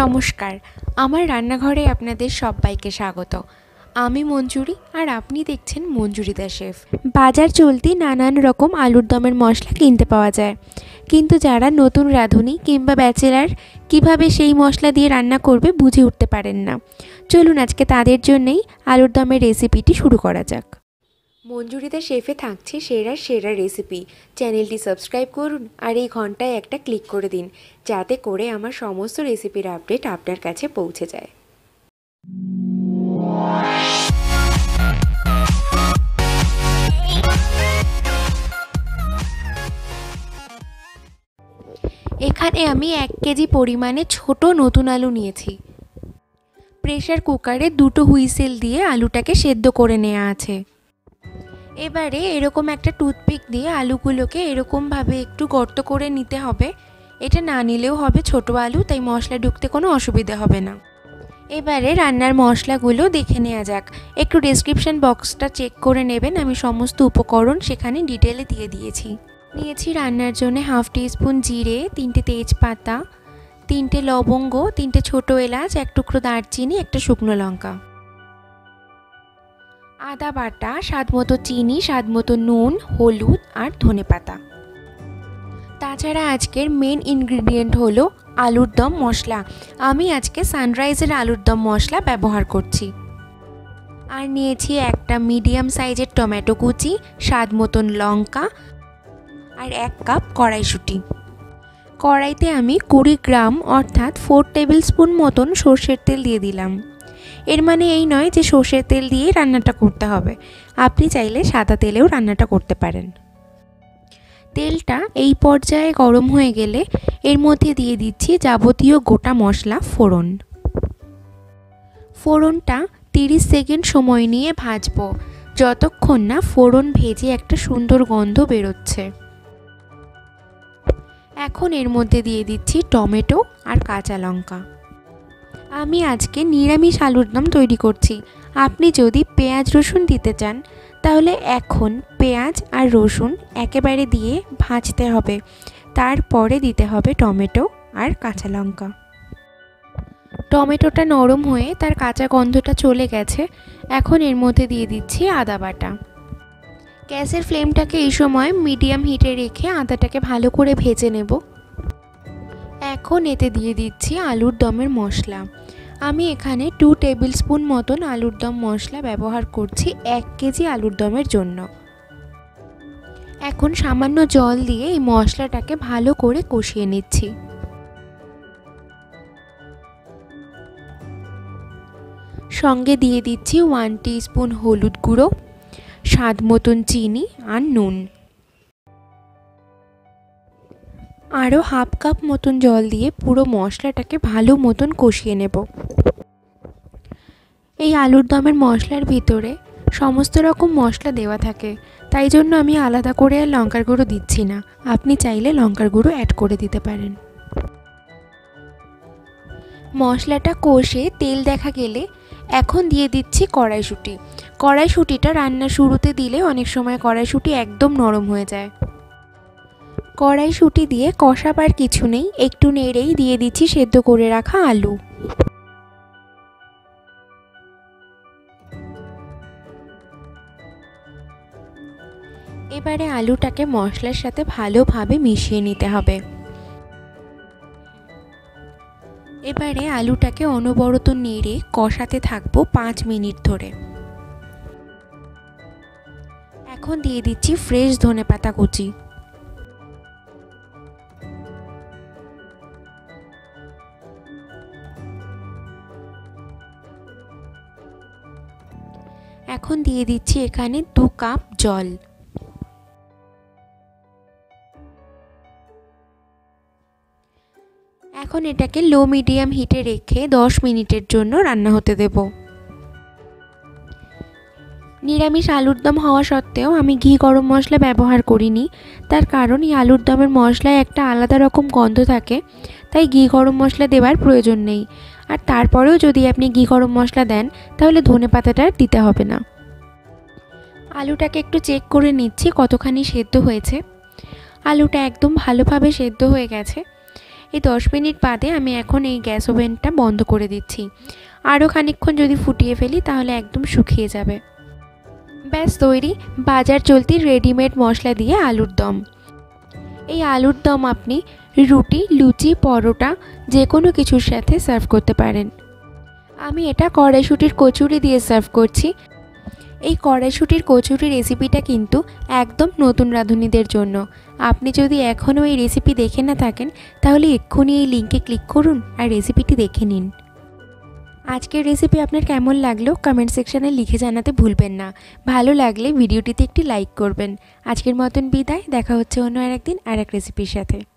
নমস্কার, আমার রান্নাঘরে আপনাদের সবাইকে স্বাগত। আমি মঞ্জুরি আর আপনি দেখছেন মঞ্জুরি দ্য শেফ। বাজার চলতি নানান রকম আলুর দমের মশলা কিনতে পাওয়া যায়, কিন্তু যারা নতুন রাঁধুনি কিংবা ব্যাচেলার কিভাবে সেই মশলা দিয়ে রান্না করবে বুঝে উঠতে পারেন না। চলুন আজকে তাদের জন্যই আলুর দমের রেসিপিটি শুরু করা যাক। মঞ্জুরি দ্য শেফে থাকছে সেরা সেরা রেসিপি। চ্যানেলটি সাবস্ক্রাইব করুন আর এই ঘন্টায় একটা ক্লিক করে দিন, যাতে করে আমার সমস্ত রেসিপির আপডেট আপনার কাছে পৌঁছে যায়। এখানে আমি 1 কেজি পরিমাণে ছোট নতুন আলু নিয়েছি। প্রেসার কুকারে 2টো হুইসেল দিয়ে আলুটাকে সেদ্ধ করে নেওয়া আছে। এবারে এরকম একটা টুথপিক দিয়ে আলুগুলোকে এরকমভাবে একটু গর্ত করে নিতে হবে। এটা না নিলেও হবে, ছোট আলু, তাই মশলা ঢুকতে কোনো অসুবিধা হবে না। এবারে রান্নার মশলাগুলো দেখে নেওয়া যাক। একটু ডেসক্রিপশন বক্সটা চেক করে নেবেন, আমি সমস্ত উপকরণ সেখানে ডিটেলে দিয়ে দিয়েছি। নিয়েছি রান্নার জন্য 1/2 টিস্পুন জিরে, 3টে তেজপাতা, 3টে লবঙ্গ, 3টে ছোটো এলাচ, 1 টুকরো দারচিনি, 1টা শুকনো লঙ্কা, আদা বাটা, স্বাদ মতো চিনি, স্বাদ মতো নুন, হলুদ আর ধনেপাতা। তাছাড়া আজকের মেন ইনগ্রিডিয়েন্ট হলো আলুর দম মশলা। আমি আজকে সানরাইজের আলুর দম মশলা ব্যবহার করছি। আর নিয়েছি একটা মিডিয়াম সাইজের টমেটো কুচি, স্বাদ মতন লঙ্কা আর 1 কাপ কড়াইশুঁটি। কড়াইতে আমি 20 গ্রাম অর্থাৎ 4 টেবিল স্পুন মতন সর্ষের তেল দিয়ে দিলাম। এর মানে এই নয় যে সর্ষের তেল দিয়ে রান্নাটা করতে হবে, আপনি চাইলে সাদা তেলেও রান্নাটা করতে পারেন। তেলটা এই পর্যায়ে গরম হয়ে গেলে এর মধ্যে দিয়ে দিচ্ছি যাবতীয় গোটা মশলা ফোড়ন। ফোড়নটা 30 সেকেন্ড সময় নিয়ে ভাজবো, যতক্ষণ না ফোড়ন ভেজে একটা সুন্দর গন্ধ বেরোচ্ছে। এখন এর মধ্যে দিয়ে দিচ্ছি টমেটো আর কাঁচা লঙ্কা। আমি আজকে নিরামিষ আলুর দম তৈরি করছি। আপনি যদি পেঁয়াজ রসুন দিতে চান তাহলে এখন পেঁয়াজ আর রসুন একেবারে দিয়ে ভাজতে হবে, তারপরে দিতে হবে টমেটো আর কাঁচা লঙ্কা। টমেটোটা নরম হয়ে তার কাঁচা গন্ধটা চলে গেছে। এখন এর মধ্যে দিয়ে দিচ্ছি আদা বাটা। গ্যাসের ফ্লেমটাকে এই সময় মিডিয়াম হিটে রেখে আদাটাকে ভালো করে ভেজে নেব। এখন এতে দিয়ে দিচ্ছি আলুর দমের মশলা। আমি এখানে 2 টেবিল স্পুন মতন আলুর দম মশলা ব্যবহার করছি 1 কেজি আলুর দমের জন্য। এখন সামান্য জল দিয়ে এই মশলাটাকে ভালো করে কষিয়ে নিচ্ছি। সঙ্গে দিয়ে দিচ্ছি 1 টিস্পুন হলুদ গুঁড়ো, স্বাদ মতন চিনি আর নুন। আরও 1/2 কাপ মতন জল দিয়ে পুরো মশলাটাকে ভালো মতন কষিয়ে নেব। এই আলুর দমের মশলার ভিতরে সমস্ত রকম মশলা দেওয়া থাকে, তাই জন্য আমি আলাদা করে আর লঙ্কার গুঁড়ো দিচ্ছি না। আপনি চাইলে লঙ্কার গুঁড়ো অ্যাড করে দিতে পারেন। মশলাটা কষে তেল দেখা গেলে এখন দিয়ে দিচ্ছি কড়াইশুঁটি। কড়াইশুঁটিটা রান্নার শুরুতে দিলে অনেক সময় কড়াইশুঁটি একদম নরম হয়ে যায়। কড়াইশুঁটি দিয়ে কষাবার কিছু নেই, একটু নেড়েই দিয়ে দিচ্ছি সেদ্ধ করে রাখা আলু। এবারে আলুটাকে মশলার সাথে ভালোভাবে মিশিয়ে নিতে হবে। এবারে আলুটাকে অনবরত নেড়ে কষাতে থাকবো 5 মিনিট ধরে। এখন দিয়ে দিচ্ছি ফ্রেশ ধনেপাতা কুচি। এখন দিয়ে দিচ্ছি এখানে 2 কাপ জল। এখন এটাকে লো মিডিয়াম হিটে রেখে 10 মিনিটের জন্য রান্না হতে দেব। নিরামিষ আলুর দম হওয়া সত্ত্বেও আমি ঘি গরম মশলা ব্যবহার করিনি, তার কারণ এই আলুর দমের মশলায় একটা আলাদা রকম গন্ধ থাকে, তাই ঘি গরম মশলা দেওয়ার প্রয়োজন নেই। আর তারপরেও যদি আপনি ঘি গরম মশলা দেন তাহলে ধনেপাতাটা দিতে হবে না। আলুটাকে একটু চেক করে নিচ্ছি কতখানি সেদ্ধ হয়েছে। আলুটা একদম ভালোভাবে সেদ্ধ হয়ে গেছে। এই 10 মিনিট বাদে আমি এখন এই গ্যাস ওভেনটা বন্ধ করে দিচ্ছি। আরও খানিকক্ষণ যদি ফুটিয়ে ফেলি তাহলে একদম শুকিয়ে যাবে। ব্যাস তৈরি বাজার চলতি রেডিমেড মশলা দিয়ে আলুর দম। এই আলুর দম আপনি রুটি, লুচি, পরোটা যে কোনো কিছুর সাথে সার্ভ করতে পারেন। আমি এটা কড়াইশুঁটির কচুরি দিয়ে সার্ভ করছি। এই কড়াইশুঁটির কচুরি রেসিপিটা কিন্তু একদম নতুন রাঁধুনিদের জন্য। আপনি যদি এখনও এই রেসিপি দেখে না থাকেন তাহলে এক্ষুনি এই লিঙ্কে ক্লিক করুন আর রেসিপিটি দেখে নিন। আজকের রেসিপি আপনার কেমন লাগলো কমেন্ট সেকশানে লিখে জানাতে ভুলবেন না। ভালো লাগলে ভিডিওটিতে একটি লাইক করবেন। আজকের মতন বিদায়, দেখা হচ্ছে অন্য আরেকদিন আরেক রেসিপির সাথে।